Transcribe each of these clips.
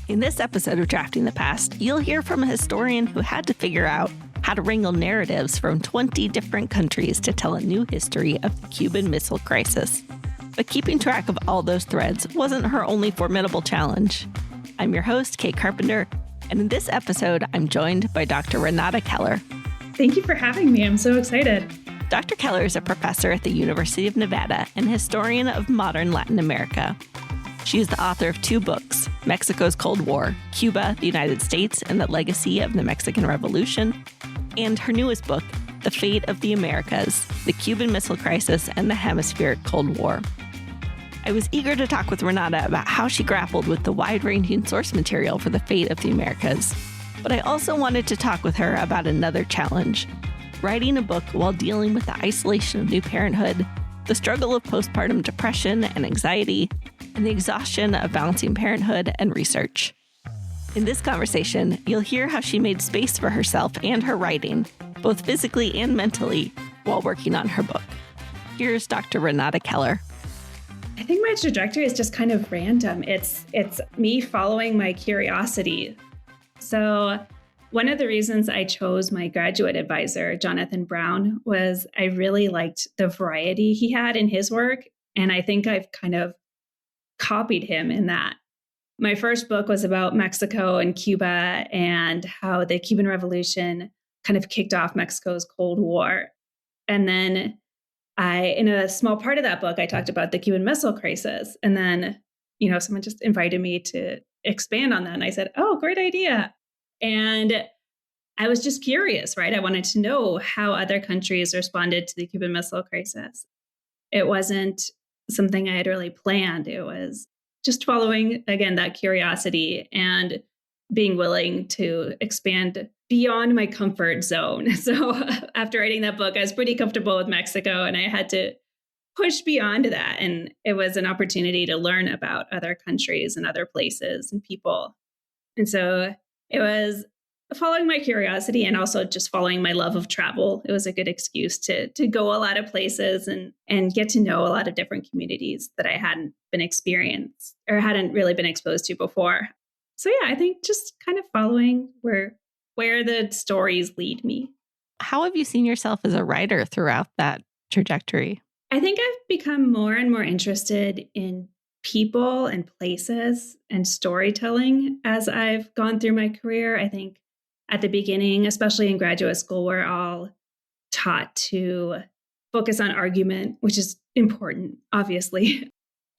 In this episode of Drafting the Past, you'll hear from a historian who had to figure out how to wrangle narratives from 20 different countries to tell a new history of the Cuban Missile Crisis. But keeping track of all those threads wasn't her only formidable challenge. I'm your host, Kate Carpenter, and in this episode, I'm joined by Dr. Renata Keller. Thank you for having me. I'm so excited. Dr. Keller is a professor at the University of Nevada and historian of modern Latin America. She is the author of 2 books, Mexico's Cold War, Cuba, the United States, and the Legacy of the Mexican Revolution, and her newest book, The Fate of the Americas, the Cuban Missile Crisis and the Hemispheric Cold War. I was eager to talk with Renata about how she grappled with the wide-ranging source material for The Fate of the Americas, but I also wanted to talk with her about another challenge, writing a book while dealing with the isolation of new parenthood, the struggle of postpartum depression and anxiety, and the exhaustion of balancing parenthood and research. In this conversation, you'll hear how she made space for herself and her writing, both physically and mentally, while working on her book. Here's Dr. Renata Keller. I think my trajectory is just kind of random. It's me following my curiosity. So one of the reasons I chose my graduate advisor, Jonathan Brown, was I really liked the variety he had in his work. And I think I've kind of copied him in that. My first book was about Mexico and Cuba and how the Cuban Revolution kind of kicked off Mexico's Cold War. And then in a small part of that book, I talked about the Cuban Missile Crisis. And then, someone just invited me to expand on that. And I said, oh, great idea. And I was just curious, right? I wanted to know how other countries responded to the Cuban Missile Crisis. It wasn't something I had really planned. It was just following, again, that curiosity and being willing to expand beyond my comfort zone. So after writing that book, I was pretty comfortable with Mexico and I had to push beyond that. And it was an opportunity to learn about other countries and other places and people. And so it was following my curiosity and also just following my love of travel. It was a good excuse to go a lot of places and get to know a lot of different communities that I hadn't been experienced or hadn't really been exposed to before. So yeah, I think just kind of following where the stories lead me. How have you seen yourself as a writer throughout that trajectory? I think I've become more and more interested in people and places and storytelling as I've gone through my career. I think at the beginning, especially in graduate school, we're all taught to focus on argument, which is important, obviously,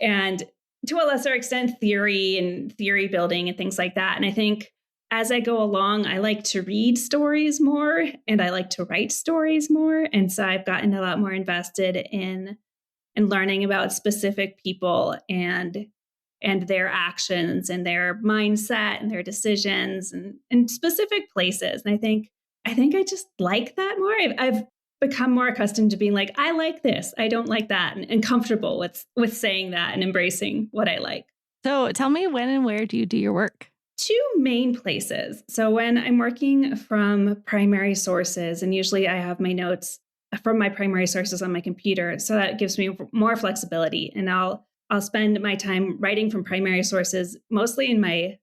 and to a lesser extent, theory and theory building and things like that. And I think as I go along, I like to read stories more and I like to write stories more. And so I've gotten a lot more invested in learning about specific people and their actions and their mindset and their decisions and specific places. And I think I just like that more. I've become more accustomed to being like, I like this, I don't like that, and comfortable with saying that and embracing what I like. So tell me, when and where do you do your work? 2 main places. So when I'm working from primary sources, and usually I have my notes from my primary sources on my computer, so that gives me more flexibility. And I'll spend my time writing from primary sources, mostly in my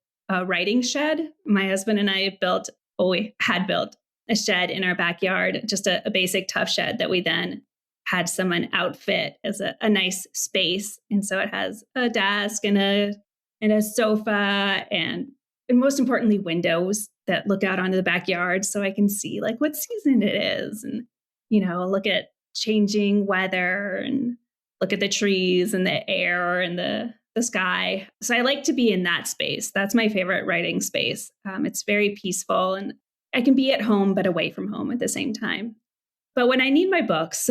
writing shed. My husband and I had built a shed in our backyard, just a basic tough shed that we then had someone outfit as a nice space. And so it has a desk and a sofa and most importantly, windows that look out onto the backyard so I can see like what season it is and, look at changing weather and look at the trees and the air and the sky. So I like to be in that space. That's my favorite writing space. It's very peaceful and I can be at home, but away from home at the same time. But when I need my books,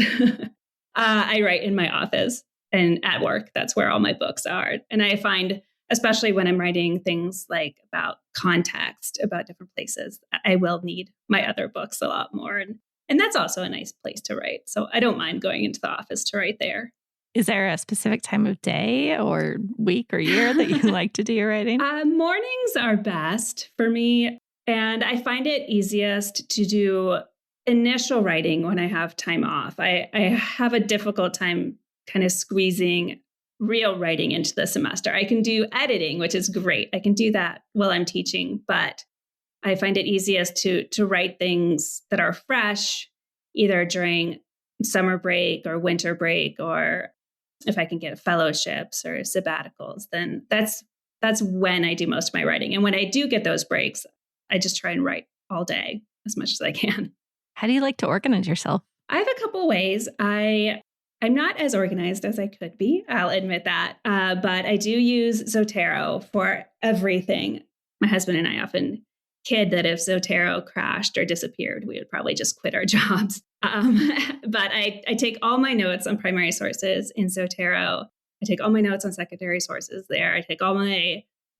I write in my office and at work. That's where all my books are. And I find, especially when I'm writing things like about context, about different places, I will need my other books a lot more. And that's also a nice place to write. So I don't mind going into the office to write there. Is there a specific time of day or week or year that you like to do your writing? Mornings are best for me. And I find it easiest to do initial writing when I have time off. I have a difficult time kind of squeezing real writing into the semester. I can do editing, which is great. I can do that while I'm teaching, but I find it easiest to write things that are fresh, either during summer break or winter break, or if I can get fellowships or sabbaticals, then that's when I do most of my writing. And when I do get those breaks, I just try and write all day as much as I can. How do you like to organize yourself? I have a couple ways. I'm not as organized as I could be. I'll admit that. But I do use Zotero for everything. My husband and I often kid that if Zotero crashed or disappeared, we would probably just quit our jobs. But I take all my notes on primary sources in Zotero. I take all my notes on secondary sources there. I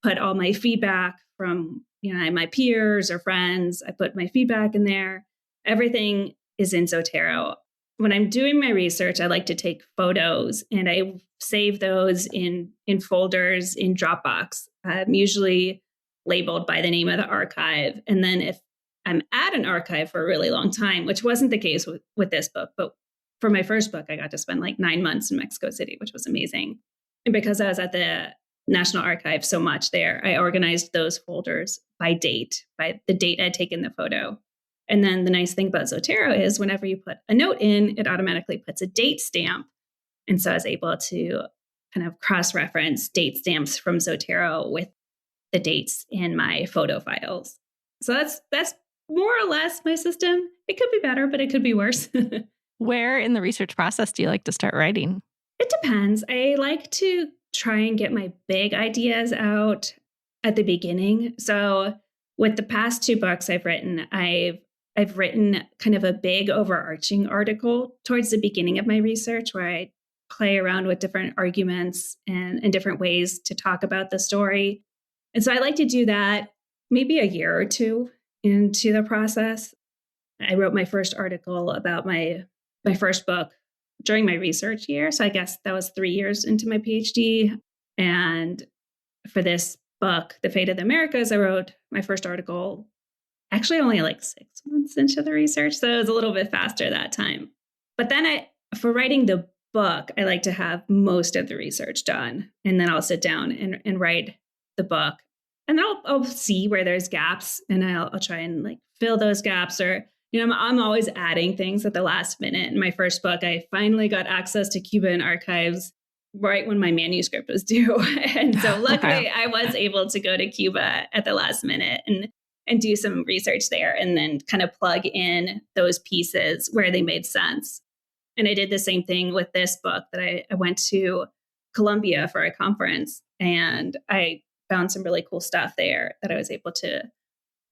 put all my feedback from my peers or friends. I put my feedback in there. Everything is in Zotero. When I'm doing my research, I like to take photos and I save those in folders in Dropbox, usually labeled by the name of the archive. And then if I'm at an archive for a really long time, which wasn't the case with this book, but for my first book, I got to spend like 9 months in Mexico City, which was amazing. And because I was at the National Archive so much there, I organized those folders by the date I'd taken the photo. And then the nice thing about Zotero is whenever you put a note in, it automatically puts a date stamp. And so I was able to kind of cross-reference date stamps from Zotero with the dates in my photo files. So that's more or less my system. It could be better, but it could be worse. Where in the research process do you like to start writing? It depends. I like to try and get my big ideas out at the beginning. So with the past 2 books I've written, I've written kind of a big overarching article towards the beginning of my research where I play around with different arguments and different ways to talk about the story. And so I like to do that maybe a year or 2 into the process. I wrote my first article about my first book during my research year. So I guess that was 3 years into my PhD. And for this book, The Fate of the Americas, I wrote my first article actually only like 6 months into the research. So it was a little bit faster that time. But then for writing the book, I like to have most of the research done. And then I'll sit down and write the book. And I'll see where there's gaps and I'll try and like fill those gaps, or I'm always adding things at the last minute. In my first book, I finally got access to Cuban archives right when my manuscript was due. And so luckily I was able to go to Cuba at the last minute and do some research there and then kind of plug in those pieces where they made sense. And I did the same thing with this book that I went to Colombia for a conference and I found some really cool stuff there that I was able to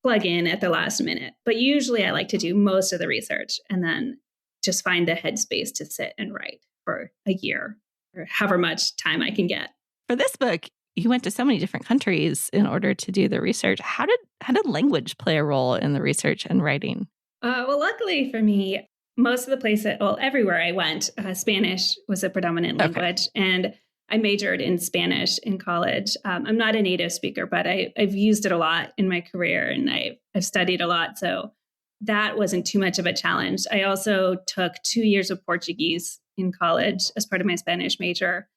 plug in at the last minute. But usually I like to do most of the research and then just find the headspace to sit and write for a year or however much time I can get. For this book, you went to so many different countries in order to do the research. How did language play a role in the research and writing? Well, luckily for me, most of the places, everywhere I went, Spanish was a predominant language. And I majored in Spanish in college. I'm not a native speaker, but I've used it a lot in my career and I've studied a lot. So that wasn't too much of a challenge. I also took 2 years of Portuguese in college as part of my Spanish major.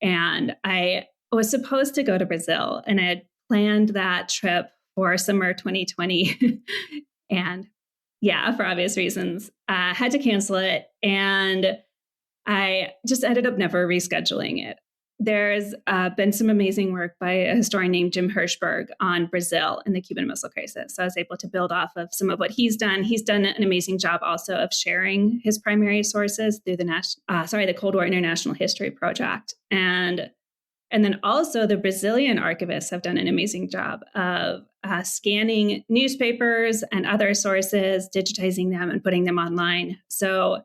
And I was supposed to go to Brazil and I had planned that trip for summer 2020. And for obvious reasons, I had to cancel it. And I just ended up never rescheduling it. There's been some amazing work by a historian named Jim Hirschberg on Brazil and the Cuban Missile Crisis. So I was able to build off of some of what he's done. He's done an amazing job also of sharing his primary sources through the Cold War International History Project. And then also the Brazilian archivists have done an amazing job of scanning newspapers and other sources, digitizing them and putting them online. So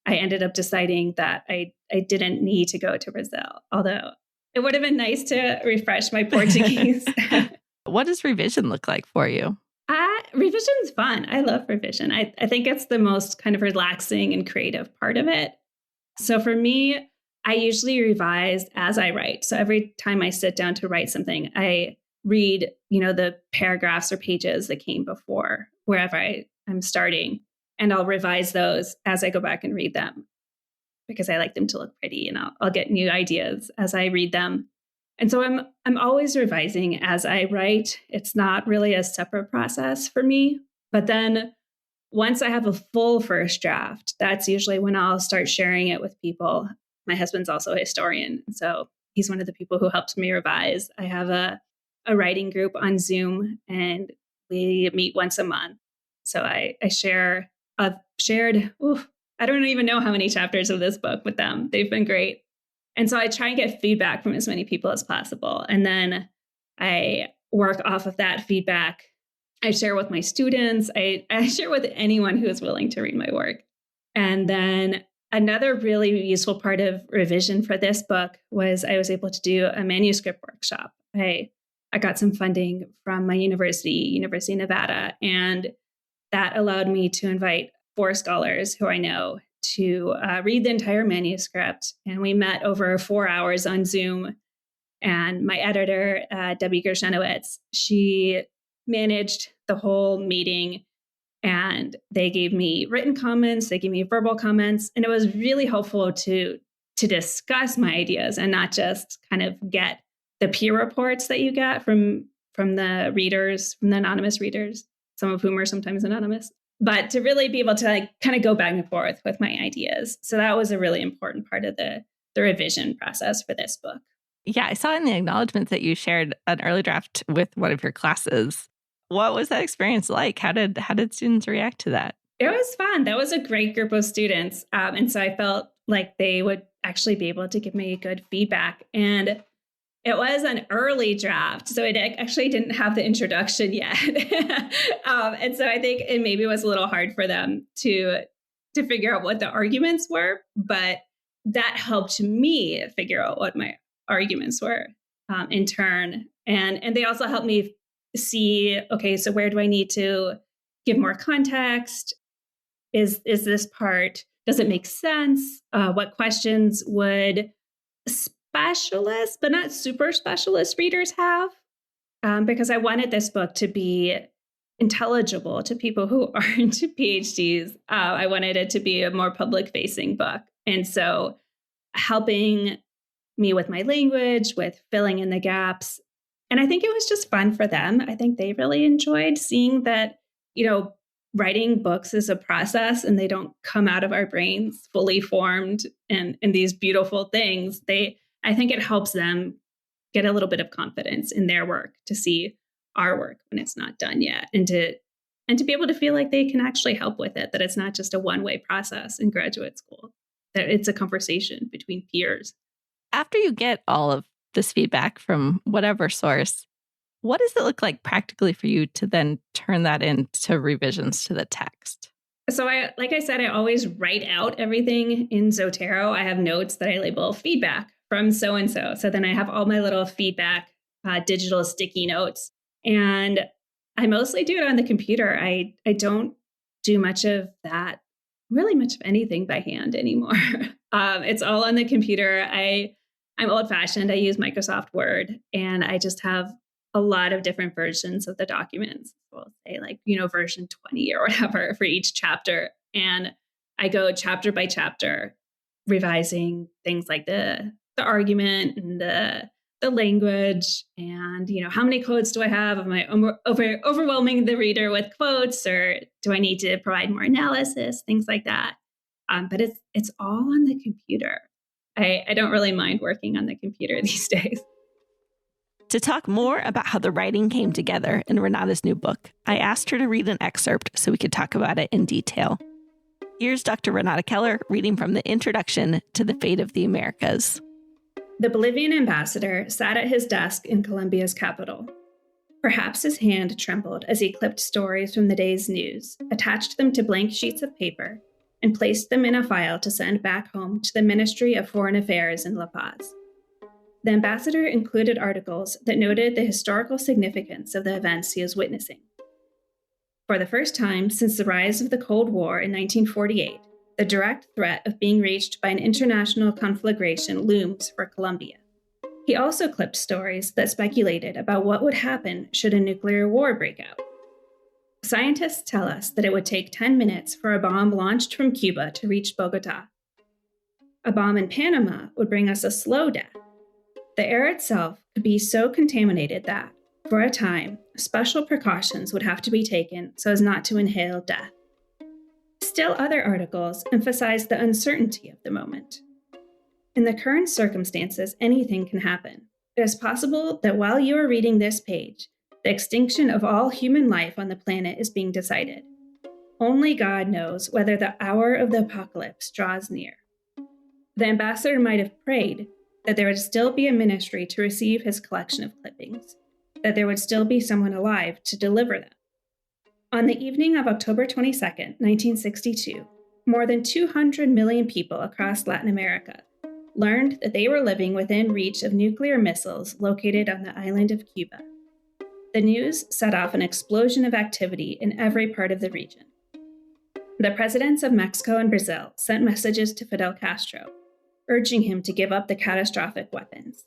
I ended up deciding that I didn't need to go to Brazil, although it would have been nice to refresh my Portuguese. What does revision look like for you? Revision's fun. I love revision. I think it's the most kind of relaxing and creative part of it. So for me, I usually revise as I write. So every time I sit down to write something, I read, the paragraphs or pages that came before, wherever I'm starting. And I'll revise those as I go back and read them. because I like them to look pretty, and I'll get new ideas as I read them. And so I'm always revising as I write. It's not really a separate process for me. But then once I have a full first draft, that's usually when I'll start sharing it with people. My husband's also a historian, and so he's one of the people who helps me revise. I have a writing group on Zoom, and we meet once a month. So I've shared, I don't even know how many chapters of this book with them. They've been great. And so I try and get feedback from as many people as possible. And then I work off of that feedback. I share with my students. I share with anyone who is willing to read my work. And then another really useful part of revision for this book was I was able to do a manuscript workshop. I got some funding from my University of Nevada, and that allowed me to invite 4 scholars who I know to read the entire manuscript. And we met over 4 hours on Zoom. And my editor, Debbie Gershenowitz, she managed the whole meeting, and they gave me written comments, they gave me verbal comments, and it was really helpful to discuss my ideas and not just kind of get the peer reports that you get from the readers, from the anonymous readers, some of whom are sometimes anonymous, but to really be able to kind of go back and forth with my ideas. So that was a really important part of the revision process for this book. Yeah, I saw in the acknowledgments that you shared an early draft with one of your classes. What was that experience like? How did students react to that? It was fun. That was a great group of students. And so I felt like they would actually be able to give me good feedback. And it was an early draft, so it actually didn't have the introduction yet. And so I think it maybe was a little hard for them to figure out what the arguments were, but that helped me figure out what my arguments were in turn. And they also helped me see, okay, so where do I need to give more context? Is this part, does it make sense? What questions would specialist, but not super specialist readers have? Because I wanted this book to be intelligible to people who aren't PhDs. I wanted it to be a more public-facing book. And so helping me with my language, with filling in the gaps. And I think it was just fun for them. I think they really enjoyed seeing that, writing books is a process and they don't come out of our brains fully formed and these beautiful things. I think it helps them get a little bit of confidence in their work to see our work when it's not done yet, and to be able to feel like they can actually help with it, that it's not just a one-way process in graduate school, that it's a conversation between peers. After you get all of this feedback from whatever source, what does it look like practically for you to then turn that into revisions to the text? So like I said, I always write out everything in Zotero. I have notes that I label feedback from so-and-so. So then I have all my little feedback, digital sticky notes. And I mostly do it on the computer. I don't do much of that, really much of anything by hand anymore. It's all on the computer. I'm old-fashioned. I use Microsoft Word, and I just have a lot of different versions of the documents. We'll say version 20 or whatever for each chapter. And I go chapter by chapter, revising things like the argument and the language, and how many quotes do I have? Am I overwhelming the reader with quotes, or do I need to provide more analysis? Things like that. But it's all on the computer. I don't really mind working on the computer these days. To talk more about how the writing came together in Renata's new book, I asked her to read an excerpt so we could talk about it in detail. Here's Dr. Renata Keller reading from the introduction to The Fate of the Americas. The Bolivian ambassador sat at his desk in Colombia's capital. Perhaps his hand trembled as he clipped stories from the day's news, attached them to blank sheets of paper, and placed them in a file to send back home to the Ministry of Foreign Affairs in La Paz. The ambassador included articles that noted the historical significance of the events he was witnessing. For the first time since the rise of the Cold War in 1948, the direct threat of being reached by an international conflagration looms for Colombia. He also clipped stories that speculated about what would happen should a nuclear war break out. Scientists tell us that it would take 10 minutes for a bomb launched from Cuba to reach Bogota. A bomb in Panama would bring us a slow death. The air itself could be so contaminated that, for a time, special precautions would have to be taken so as not to inhale death. Still other articles emphasize the uncertainty of the moment. In the current circumstances, anything can happen. It is possible that while you are reading this page, the extinction of all human life on the planet is being decided. Only God knows whether the hour of the apocalypse draws near. The ambassador might have prayed that there would still be a ministry to receive his collection of clippings, that there would still be someone alive to deliver them. On the evening of October 22nd, 1962, more than 200 million people across Latin America learned that they were living within reach of nuclear missiles located on the island of Cuba. The news set off an explosion of activity in every part of the region. The presidents of Mexico and Brazil sent messages to Fidel Castro, urging him to give up the catastrophic weapons.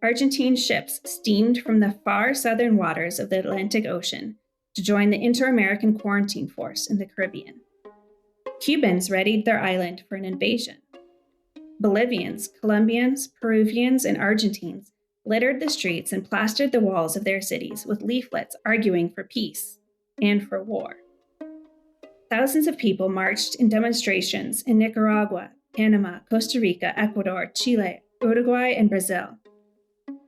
Argentine ships steamed from the far southern waters of the Atlantic Ocean to join the Inter-American Quarantine Force in the Caribbean. Cubans readied their island for an invasion. Bolivians, Colombians, Peruvians, and Argentines littered the streets and plastered the walls of their cities with leaflets arguing for peace and for war. Thousands of people marched in demonstrations in Nicaragua, Panama, Costa Rica, Ecuador, Chile, Uruguay, and Brazil.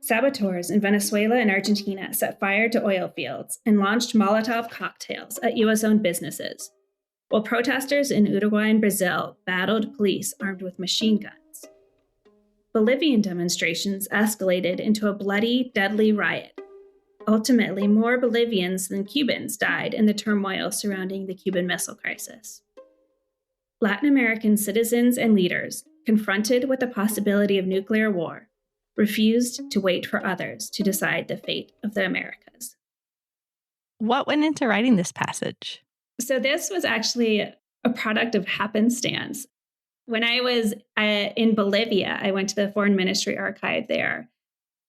Saboteurs in Venezuela and Argentina set fire to oil fields and launched Molotov cocktails at U.S.-owned businesses, while protesters in Uruguay and Brazil battled police armed with machine guns. Bolivian demonstrations escalated into a bloody, deadly riot. Ultimately, more Bolivians than Cubans died in the turmoil surrounding the Cuban Missile Crisis. Latin American citizens and leaders, confronted with the possibility of nuclear war, refused to wait for others to decide the fate of the Americas. What went into writing this passage? So this was actually a product of happenstance. When I was in Bolivia, I went to the Foreign Ministry archive there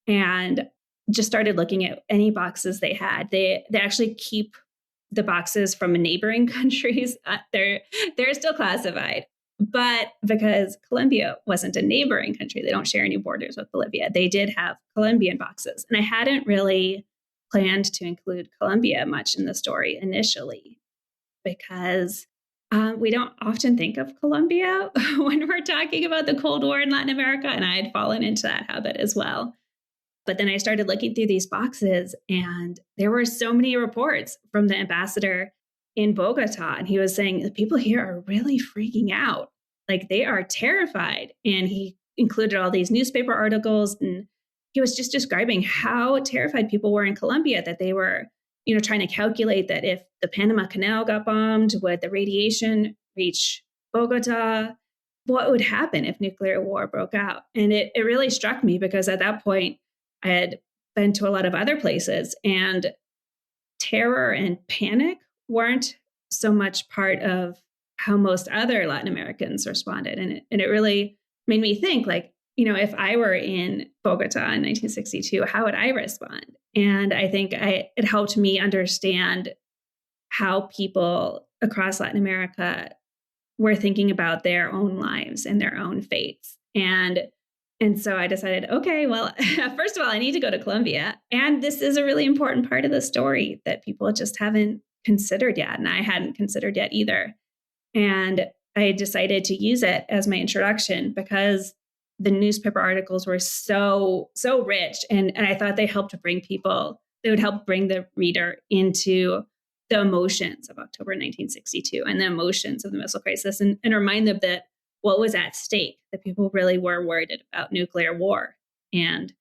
and just started looking at any boxes they had. They actually keep the boxes from neighboring countries. They're still classified. But because Colombia wasn't a neighboring country, they don't share any borders with Bolivia, they did have Colombian boxes. And I hadn't really planned to include Colombia much in the story initially, because we don't often think of Colombia when we're talking about the Cold War in Latin America, and I had fallen into that habit as well. But then I started looking through these boxes, and there were so many reports from the ambassador in Bogota, and he was saying the people here are really freaking out. Like, they are terrified. And he included all these newspaper articles, and he was just describing how terrified people were in Colombia, that they were, trying to calculate that if the Panama Canal got bombed, would the radiation reach Bogota? What would happen if nuclear war broke out? And it really struck me, because at that point, I had been to a lot of other places, and terror and panic weren't so much part of how most other Latin Americans responded. And it really made me think, like, if I were in Bogota in 1962, how would I respond? And I think it helped me understand how people across Latin America were thinking about their own lives and their own fates. And so I decided, okay, well, first of all, I need to go to Colombia. And this is a really important part of the story that people just haven't considered yet. And I hadn't considered yet either. And I decided to use it as my introduction, because the newspaper articles were so rich. And I thought they would help bring the reader into the emotions of October 1962 and the emotions of the missile crisis, and remind them that what was at stake, that people really were worried about nuclear war and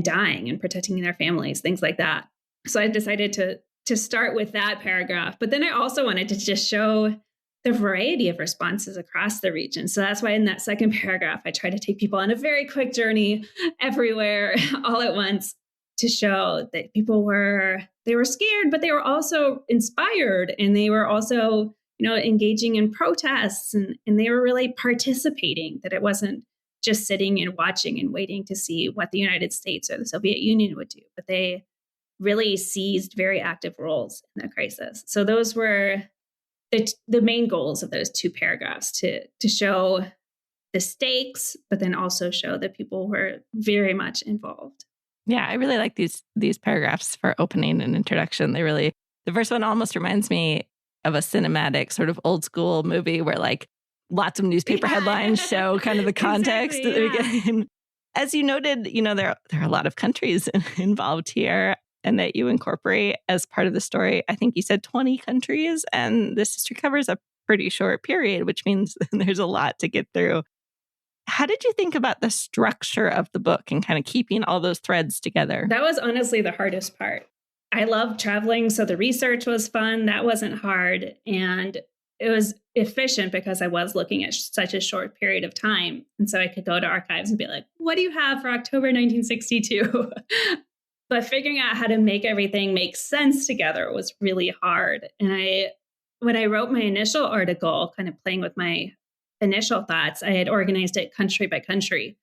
dying and protecting their families, things like that. So I decided to start with that paragraph. But then I also wanted to just show the variety of responses across the region. So that's why in that second paragraph, I try to take people on a very quick journey everywhere all at once, to show that people were scared, but they were also inspired, and they were also, engaging in protests, and they were really participating, that it wasn't just sitting and watching and waiting to see what the United States or the Soviet Union would do, but they really seized very active roles in the crisis. So those were the main goals of those two paragraphs, to show the stakes, but then also show that people were very much involved. Yeah, I really like these paragraphs for opening and introduction. The first one almost reminds me of a cinematic sort of old school movie where like lots of newspaper headlines show kind of the context at the beginning. As you noted, there are a lot of countries involved here and that you incorporate as part of the story. I think you said 20 countries, and this history covers a pretty short period, which means there's a lot to get through. How did you think about the structure of the book and kind of keeping all those threads together? That was honestly the hardest part. I love traveling, so the research was fun. That wasn't hard. And it was efficient because I was looking at such a short period of time. And so I could go to archives and be like, what do you have for October 1962? But figuring out how to make everything make sense together was really hard. And when I wrote my initial article, kind of playing with my initial thoughts, I had organized it country by country.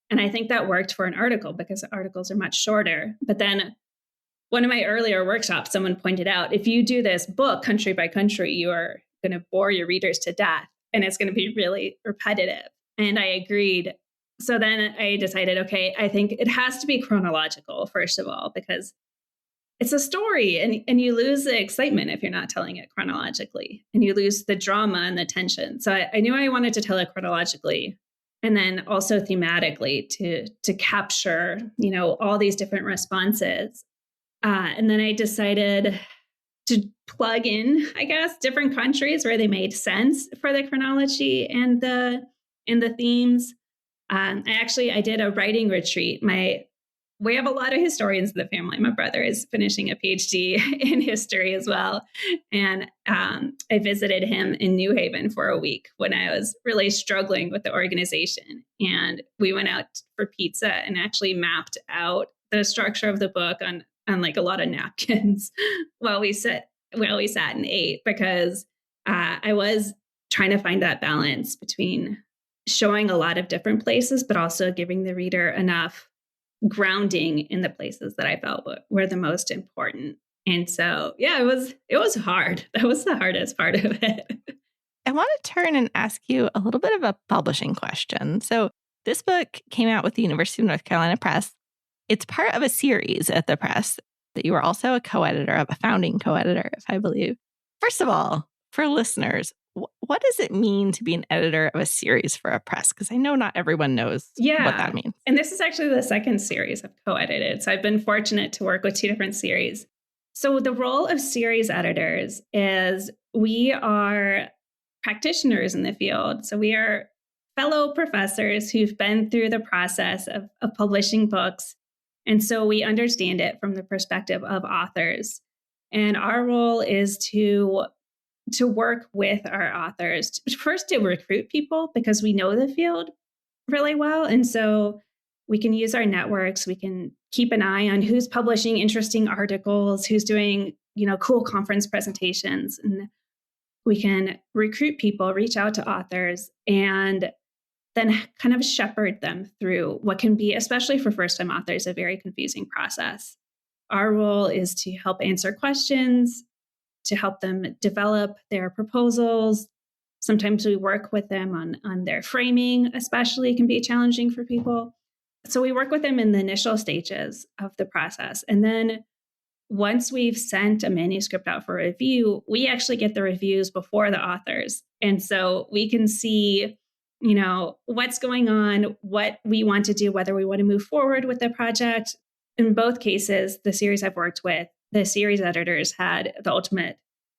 And I think that worked for an article because articles are much shorter. But then one of my earlier workshops, someone pointed out, if you do this book country by country, you are going to bore your readers to death and it's going to be really repetitive. And I agreed. So then I decided, okay, I think it has to be chronological, first of all, because it's a story and you lose the excitement if you're not telling it chronologically, and you lose the drama and the tension. So I knew I wanted to tell it chronologically and then also thematically to capture, all these different responses. And then I decided to plug in, I guess, different countries where they made sense for the chronology and the themes. I did a writing retreat. We have a lot of historians in the family. My brother is finishing a PhD in history as well. And I visited him in New Haven for a week when I was really struggling with the organization. And we went out for pizza and actually mapped out the structure of the book on like a lot of napkins while we sat and ate, because I was trying to find that balance between showing a lot of different places, but also giving the reader enough grounding in the places that I felt were the most important. And so, yeah, it was hard. That was the hardest part of it. I want to turn and ask you a little bit of a publishing question. So this book came out with the University of North Carolina Press. It's part of a series at the Press that you are also a founding co-editor, if I believe. First of all, for listeners, what does it mean to be an editor of a series for a press? Because I know not everyone knows what that means. And this is actually the second series I've co-edited. So I've been fortunate to work with two different series. So the role of series editors is we are practitioners in the field. So we are fellow professors who've been through the process of publishing books. And so we understand it from the perspective of authors. And our role is to work with our authors, first to recruit people because we know the field really well. And so we can use our networks. We can keep an eye on who's publishing interesting articles, who's doing, cool conference presentations. And we can recruit people, reach out to authors, and then kind of shepherd them through what can be, especially for first-time authors, a very confusing process. Our role is to help answer questions, to help them develop their proposals. Sometimes we work with them on their framing, especially can be challenging for people. So we work with them in the initial stages of the process. And then once we've sent a manuscript out for review, we actually get the reviews before the authors. And so we can see, what's going on, what we want to do, whether we want to move forward with the project. In both cases, the series I've worked with, the series editors had the ultimate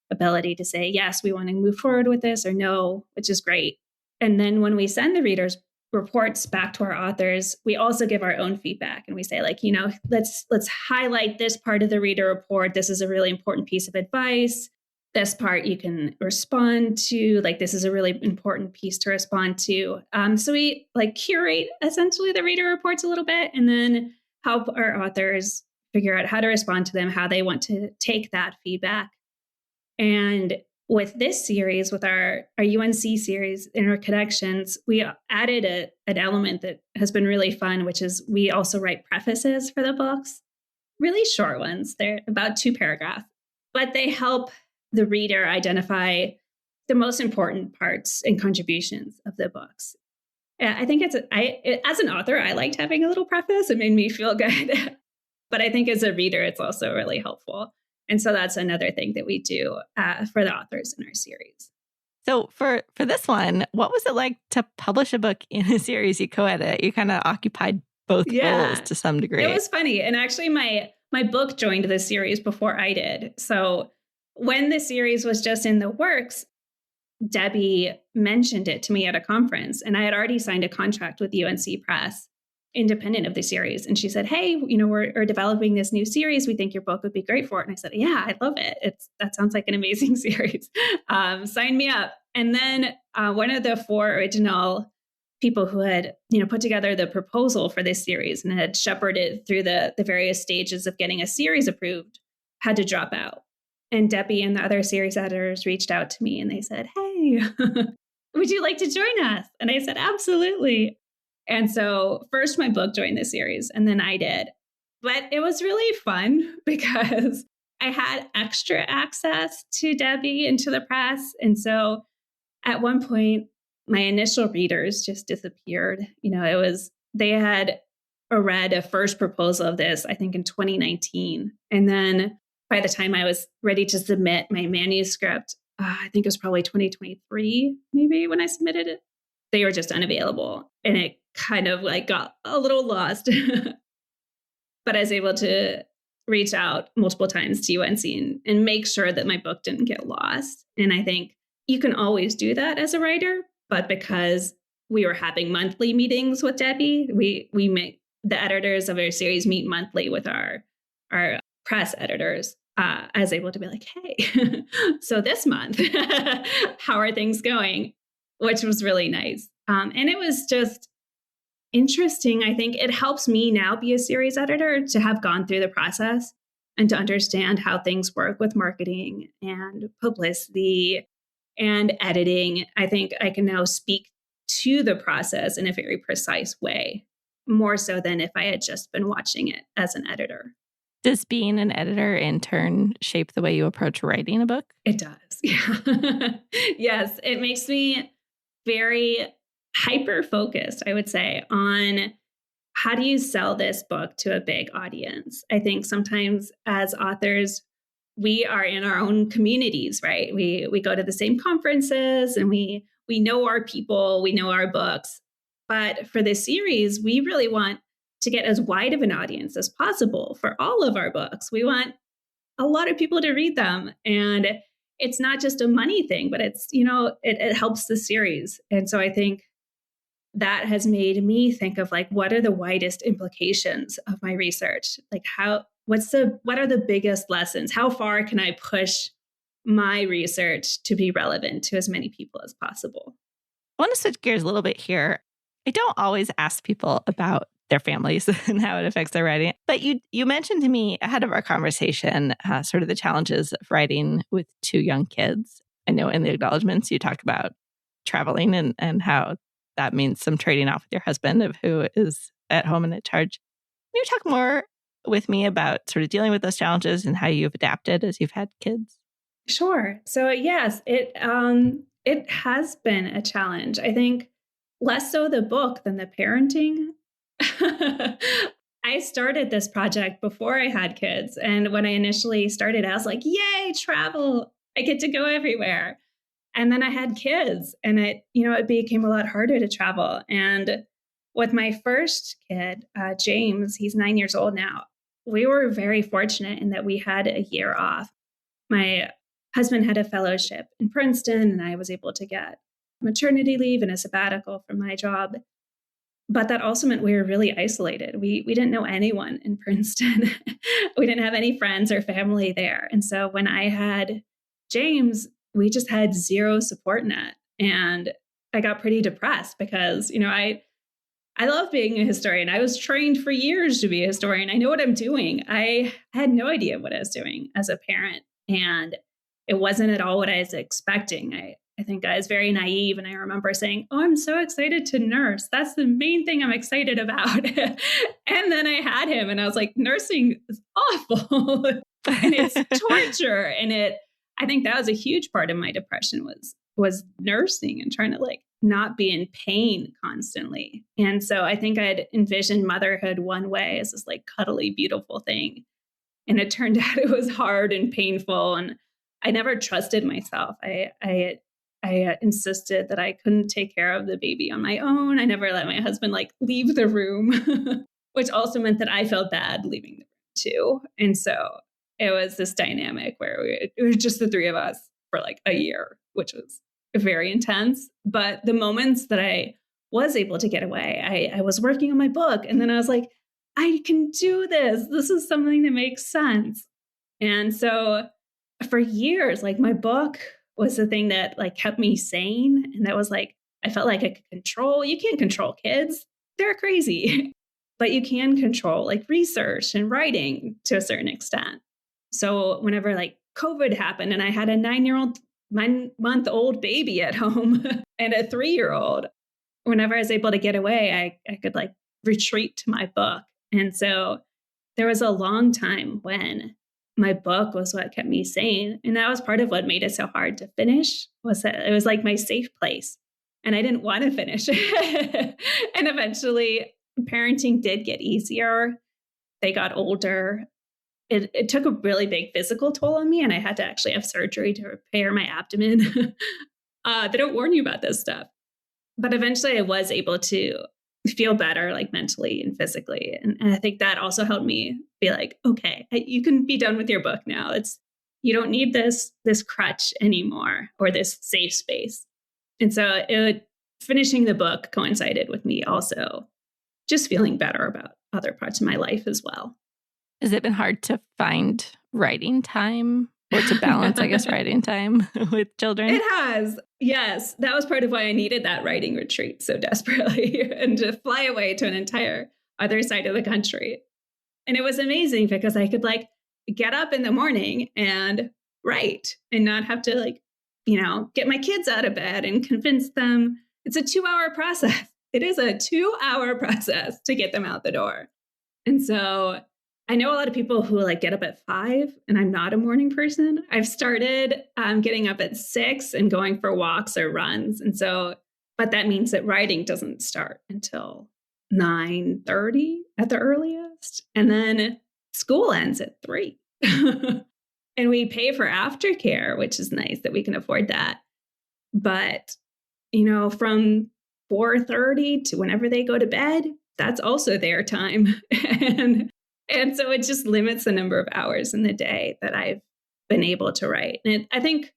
ability to say, yes, we want to move forward with this, or no, which is great. And then when we send the readers' reports back to our authors, we also give our own feedback. And we say, let's highlight this part of the reader report. This is a really important piece of advice. This part you can respond to, this is a really important piece to respond to. So we curate essentially the reader reports a little bit, and then help our authors figure out how to respond to them, how they want to take that feedback. And with this series, with our UNC series, Interconnections, we added an element that has been really fun, which is we also write prefaces for the books, really short ones. They're about 2 paragraphs, but they help the reader identify the most important parts and contributions of the books. Yeah, I think as an author, I liked having a little preface. It made me feel good. But I think as a reader, it's also really helpful. And so that's another thing that we do for the authors in our series. So for this one, what was it like to publish a book in a series you co-edit? You kind of occupied both roles to some degree. It was funny. And actually my book joined the series before I did. So when the series was just in the works, Debbie mentioned it to me at a conference, and I had already signed a contract with UNC Press, independent of the series. And she said, "Hey, we're developing this new series. We think your book would be great for it." And I said, "Yeah, I love it. That sounds like an amazing series. Sign me up." And then one of the four original people who had, put together the proposal for this series and had shepherded through the various stages of getting a series approved had to drop out. And Debbie and the other series editors reached out to me and they said, "Hey, would you like to join us?" And I said, "Absolutely." And so first my book joined the series and then I did. But it was really fun because I had extra access to Debbie and to the press. And so at one point, my initial readers just disappeared. They had read a first proposal of this, I think in 2019. And then by the time I was ready to submit my manuscript, I think it was probably 2023, maybe when I submitted it, they were just unavailable. And it kind of got a little lost. But I was able to reach out multiple times to UNC and make sure that my book didn't get lost. And I think you can always do that as a writer, but because we were having monthly meetings with Debbie, we make the editors of our series meet monthly with our press editors. I was able to be like, "Hey, so this month, how are things going?" Which was really nice. And it was just interesting. I think it helps me now be a series editor to have gone through the process and to understand how things work with marketing and publicity and editing. I think I can now speak to the process in a very precise way, more so than if I had just been watching it as an editor. Does being an editor in turn shape the way you approach writing a book? It does. Yeah. Yes. It makes me very hyper-focused, I would say, on how do you sell this book to a big audience? I think sometimes as authors, we are in our own communities, right? We go to the same conferences and we know our people, we know our books. But for this series, we really want to get as wide of an audience as possible for all of our books. We want a lot of people to read them. And it's not just a money thing, but it's, it helps the series. And so I think that has made me think of what are the widest implications of my research? What are the biggest lessons? How far can I push my research to be relevant to as many people as possible? I want to switch gears a little bit here. I don't always ask people about their families and how it affects their writing. But you mentioned to me ahead of our conversation sort of the challenges of writing with two young kids. I know in the acknowledgments you talk about traveling and how that means some trading off with your husband of who is at home and in charge. Can you talk more with me about sort of dealing with those challenges and how you've adapted as you've had kids? Sure. So yes, it has been a challenge. I think less so the book than the parenting. I started this project before I had kids. And when I initially started, I was like, "Yay, travel. I get to go everywhere." And then I had kids and it became a lot harder to travel. And with my first kid, James, he's 9 years old now. We were very fortunate in that we had a year off. My husband had a fellowship in Princeton and I was able to get maternity leave and a sabbatical from my job. But that also meant we were really isolated. We didn't know anyone in Princeton. We didn't have any friends or family there. And so when I had James, we just had zero support net. And I got pretty depressed because, I love being a historian. I was trained for years to be a historian. I know what I'm doing. I had no idea what I was doing as a parent. And it wasn't at all what I was expecting. I think I was very naive. And I remember saying, "Oh, I'm so excited to nurse. That's the main thing I'm excited about." And then I had him and I was like, nursing is awful. And it's torture. And I think that was a huge part of my depression was was nursing and trying to like not be in pain constantly. And so I think I'd envisioned motherhood one way as this like cuddly, beautiful thing. And it turned out it was hard and painful. And I never trusted myself. I insisted that I couldn't take care of the baby on my own. I never let my husband like leave the room, which also meant that I felt bad leaving the room too. And so it was this dynamic where it was just the three of us for like a year, which was very intense. But the moments that I was able to get away, I was working on my book. And then I was like, I can do this. This is something that makes sense. And so for years, like my book was the thing that like kept me sane. And that was like, I felt like I could control. You can't control kids. They're crazy. But you can control like research and writing to a certain extent. So whenever like COVID happened and I had a 9-month-old baby at home and a 3-year-old, whenever I was able to get away, I could like retreat to my book. And so there was a long time when my book was what kept me sane. And that was part of what made it so hard to finish, was that it was like my safe place. And I didn't want to finish. And eventually parenting did get easier. They got older. It took a really big physical toll on me. And I had to actually have surgery to repair my abdomen. They don't warn you about this stuff. But eventually I was able to feel better, like mentally and physically. And I think that also helped me be like, okay, you can be done with your book now. You don't need this crutch anymore, or this safe space. And so finishing the book coincided with me also just feeling better about other parts of my life as well. Has it been hard to find writing time, or to balance, I guess, writing time with children? It has. Yes. That was part of why I needed that writing retreat so desperately, and to fly away to an entire other side of the country. And it was amazing because I could like get up in the morning and write and not have to like, get my kids out of bed and convince them. It's a 2-hour process. It is a 2-hour process to get them out the door. And so I know a lot of people who like get up at 5, and I'm not a morning person. I've started getting up at 6 and going for walks or runs. And so, but that means that writing doesn't start until 9:30 at the earliest. And then school ends at 3. And we pay for aftercare, which is nice that we can afford that. But, from 4:30 to whenever they go to bed, that's also their time. And so it just limits the number of hours in the day that I've been able to write. And I think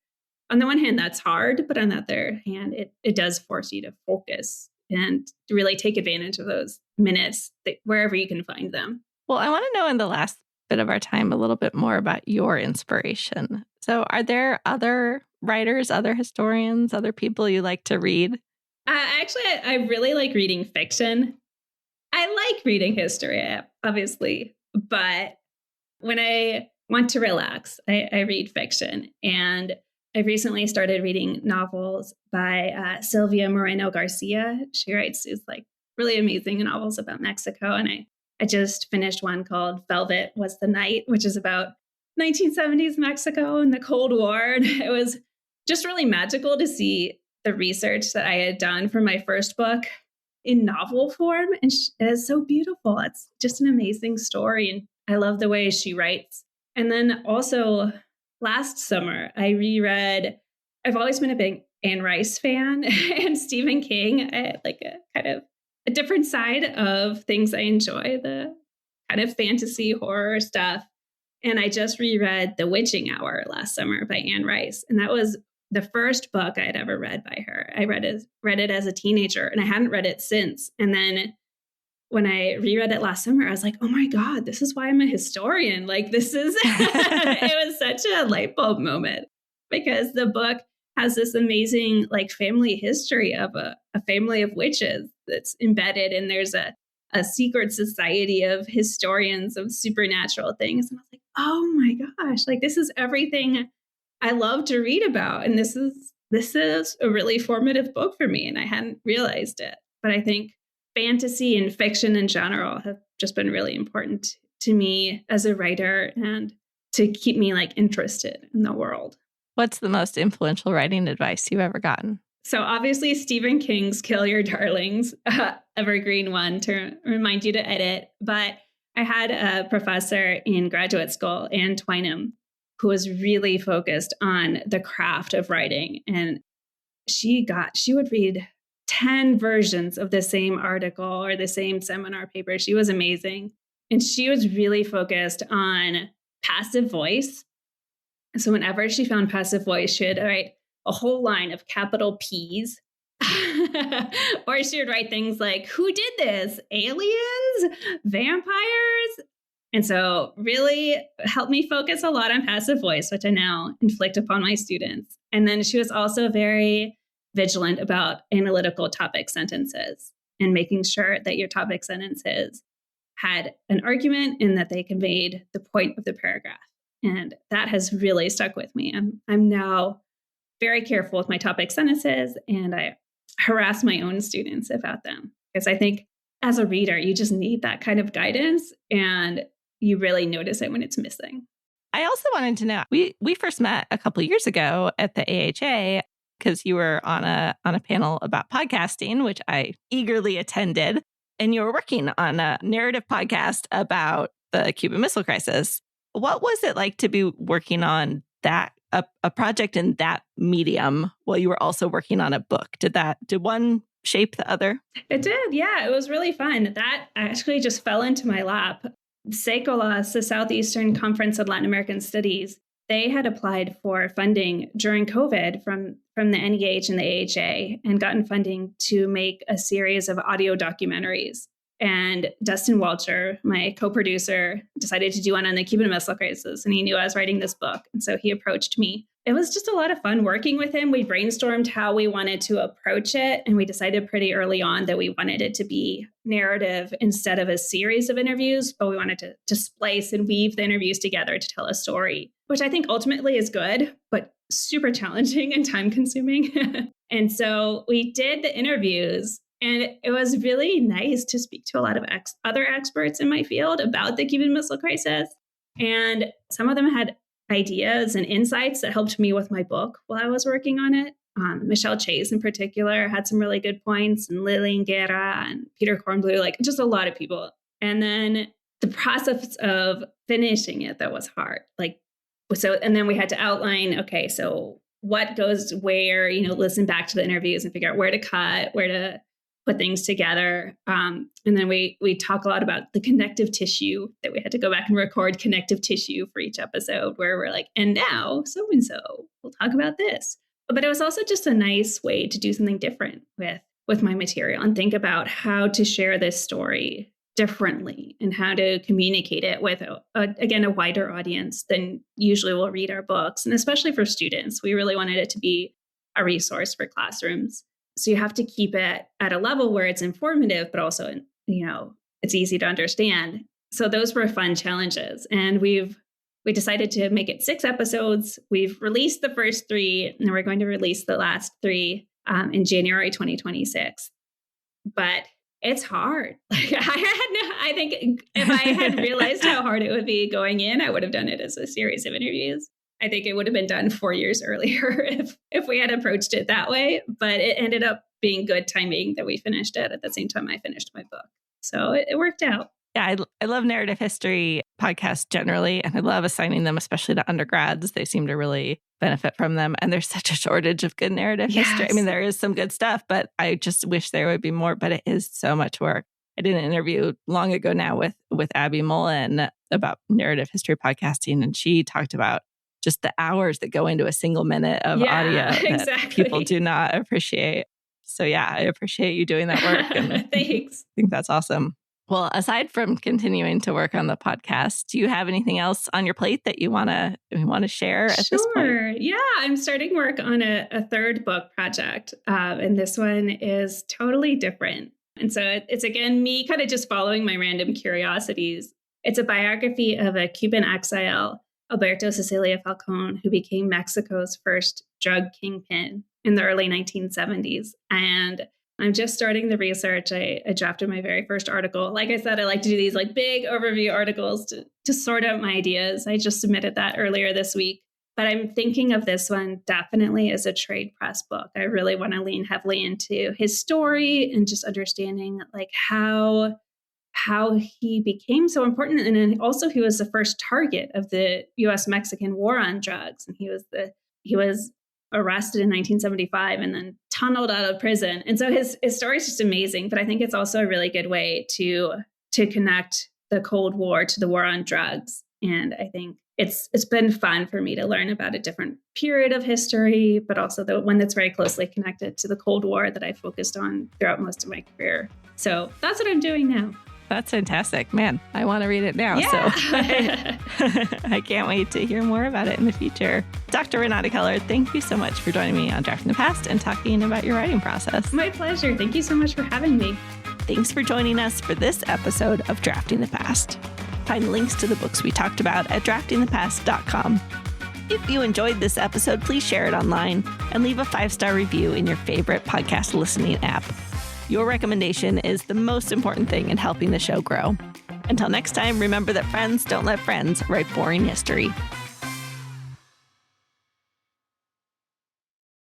on the one hand, that's hard, but on the other hand, it does force you to focus and to really take advantage of those minutes wherever you can find them. Well, I want to know in the last bit of our time a little bit more about your inspiration. So are there other writers, other historians, other people you like to read? Actually, I really like reading fiction. I like reading history, obviously, but when I want to relax, I read fiction. And I recently started reading novels by Silvia Moreno Garcia. She writes these like really amazing novels about Mexico. And I just finished one called Velvet Was the Night, which is about 1970s Mexico and the Cold War. And it was just really magical to see the research that I had done for my first book in novel form. And it is so beautiful. It's just an amazing story. And I love the way she writes. And then also last summer, I reread, I've always been a big Anne Rice fan, and Stephen King. I had like a kind of a different side of things I enjoy, the kind of fantasy horror stuff. And I just reread The Witching Hour last summer by Anne Rice. And that was the first book I had ever read by her. I read it as a teenager, and I hadn't read it since. And then when I reread it last summer, I was like, oh my God, this is why I'm a historian. Like this is, it was such a light bulb moment, because the book has this amazing like family history of a family of witches that's embedded. And there's a secret society of historians of supernatural things. And I was like, oh my gosh, like this is everything I love to read about. And this is a really formative book for me. And I hadn't realized it. But I think fantasy and fiction in general have just been really important to me as a writer, and to keep me like interested in the world. What's the most influential writing advice you've ever gotten? So obviously Stephen King's Kill Your Darlings, evergreen one to remind you to edit. But I had a professor in graduate school, Anne Twynham, who was really focused on the craft of writing. And she would read 10 versions of the same article or the same seminar paper. She was amazing. And she was really focused on passive voice. So whenever she found passive voice, she would write a whole line of capital P's. Or she would write things like, who did this? Aliens? Vampires? And so really helped me focus a lot on passive voice, which I now inflict upon my students. And then she was also very vigilant about analytical topic sentences and making sure that your topic sentences had an argument and that they conveyed the point of the paragraph. And that has really stuck with me. I'm now very careful with my topic sentences, and I harass my own students about them. Because I think as a reader, you just need that kind of guidance, and you really notice it when it's missing. I also wanted to know, we first met a couple of years ago at the AHA because you were on a panel about podcasting, which I eagerly attended, and you were working on a narrative podcast about the Cuban Missile Crisis. What was it like to be working on that, a project in that medium while you were also working on a book? Did one shape the other? It did. Yeah, it was really fun. That actually just fell into my lap. SECOLAS, the Southeastern Conference of Latin American Studies, they had applied for funding during COVID from the NEH and the AHA and gotten funding to make a series of audio documentaries. And Dustin Walter, my co-producer, decided to do one on the Cuban Missile Crisis, and he knew I was writing this book. And so he approached me. It was just a lot of fun working with him. We brainstormed how we wanted to approach it, and we decided pretty early on that we wanted it to be narrative instead of a series of interviews, but we wanted to splice and weave the interviews together to tell a story, which I think ultimately is good, but super challenging and time consuming. And so we did the interviews. And it was really nice to speak to a lot of other experts in my field about the Cuban Missile Crisis. And some of them had ideas and insights that helped me with my book while I was working on it. Michelle Chase in particular had some really good points, and Lillian Guerra and Peter Kornblue, like just a lot of people. And then the process of finishing it, that was hard. And then we had to outline, okay, so what goes where, listen back to the interviews and figure out where to cut, where to put things together. And then we talk a lot about the connective tissue, that we had to go back and record connective tissue for each episode, where we're like, and now so-and-so, we'll talk about this. But it was also just a nice way to do something different with my material and think about how to share this story differently and how to communicate it with, a wider audience than usually will read our books. And especially for students, we really wanted it to be a resource for classrooms. So you have to keep it at a level where it's informative, but also, it's easy to understand. So those were fun challenges. And we decided to make it 6 episodes. We've released the first 3, and we're going to release the last 3 in January 2026. But it's hard. I think if I had realized how hard it would be going in, I would have done it as a series of interviews. I think it would have been done 4 years earlier if we had approached it that way. But it ended up being good timing that we finished it at the same time I finished my book. So it worked out. Yeah, I love narrative history podcasts generally, and I love assigning them, especially to undergrads. They seem to really benefit from them. And there's such a shortage of good narrative history. I mean, there is some good stuff, but I just wish there would be more. But it is so much work. I did an interview long ago now with Abby Mullen about narrative history podcasting, and she talked about just the hours that go into a single minute of audio that people do not appreciate. So yeah, I appreciate you doing that work. And Thanks. I think that's awesome. Well, aside from continuing to work on the podcast, do you have anything else on your plate that you want to share at this point? Sure. Yeah, I'm starting work on a 3rd book project. And this one is totally different. And so it's again, me kind of just following my random curiosities. It's a biography of a Cuban exile, Alberto Cecilia Falcón, who became Mexico's first drug kingpin in the early 1970s. And I'm just starting the research. I drafted my very first article. Like I said, I like to do these big overview articles to sort out my ideas. I just submitted that earlier this week. But I'm thinking of this one definitely as a trade press book. I really want to lean heavily into his story and just understanding like how he became so important. And then also he was the first target of the US-Mexican war on drugs. And he was arrested in 1975 and then tunneled out of prison. And so his story is just amazing. But I think it's also a really good way to connect the Cold War to the war on drugs. And I think it's been fun for me to learn about a different period of history, but also the one that's very closely connected to the Cold War that I focused on throughout most of my career. So that's what I'm doing now. That's fantastic. Man, I want to read it now. Yeah. So I can't wait to hear more about it in the future. Dr. Renata Keller, thank you so much for joining me on Drafting the Past and talking about your writing process. My pleasure. Thank you so much for having me. Thanks for joining us for this episode of Drafting the Past. Find links to the books we talked about at draftingthepast.com. If you enjoyed this episode, please share it online and leave a 5-star review in your favorite podcast listening app. Your recommendation is the most important thing in helping the show grow. Until next time, remember that friends don't let friends write boring history.